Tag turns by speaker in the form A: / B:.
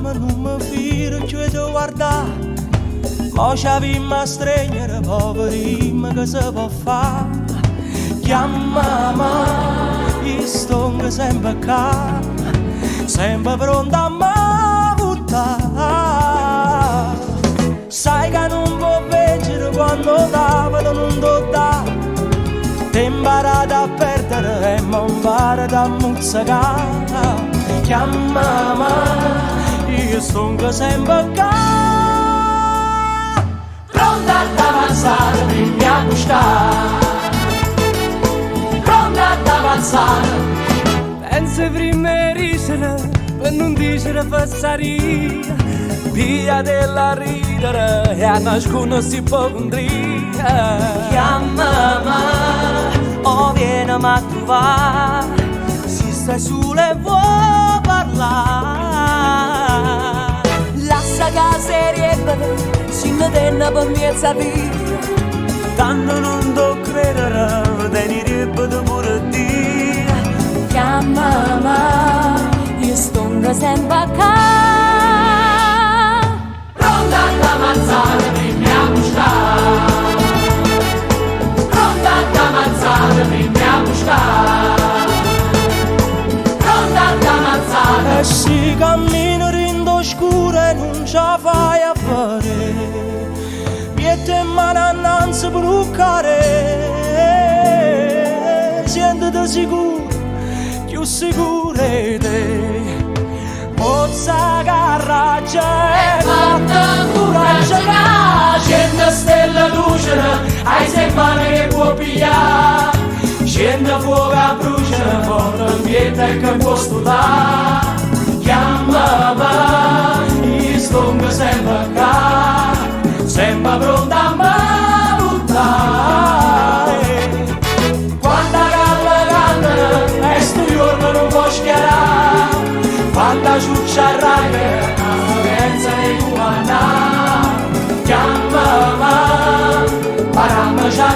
A: ma non mi firo più di guardare. Mo c'avimmo a stringere, poverino, che si può fare? Chiamami, io sto sempre qua, sempre pronta a me buttare. Sai che non può vincere quando davano non do da. Ti imparate a perdere e non imparate a muzzicare. Chiamami, io sto sempre qua, pronta ad avanzare, vieni a buscare. Pronta ad avanzare.
B: Pensa prima a ridere, per non dire passaria. Via della ridere e a nascono si può condire.
A: Chiamami, o vieni a trovare, se stai solo e vuoi parlare.
B: Lascia casa e riempere, si ne tenna per mezza via.
A: Tanto non devo credere, venirebbe da pure Dio.
B: Chiamami, io sto sempre qua.
A: Pronta ad avanzare, vieni a buscare. Pronta ad avanzare, vieni a buscare. Pronta ad avanzare. E si cammina rindo scuro e non ce la fai a fare. Miette in mano annanzi per bucare. Sentiti sicuro, più sicuro di te. Pozza carraggia e fatta coraggio che scende stella luce, hai se mani che può pigliare. Scende fuoco a bruciare, porta in pietra e che può studiare. Chiamami, io sto sempre qua, sempre pronta a me buttare. Quanta calla cantano e sto giorno non può schiarare. Quanta ciuccia raga, la pensa di guardare. Chiamami, paramma già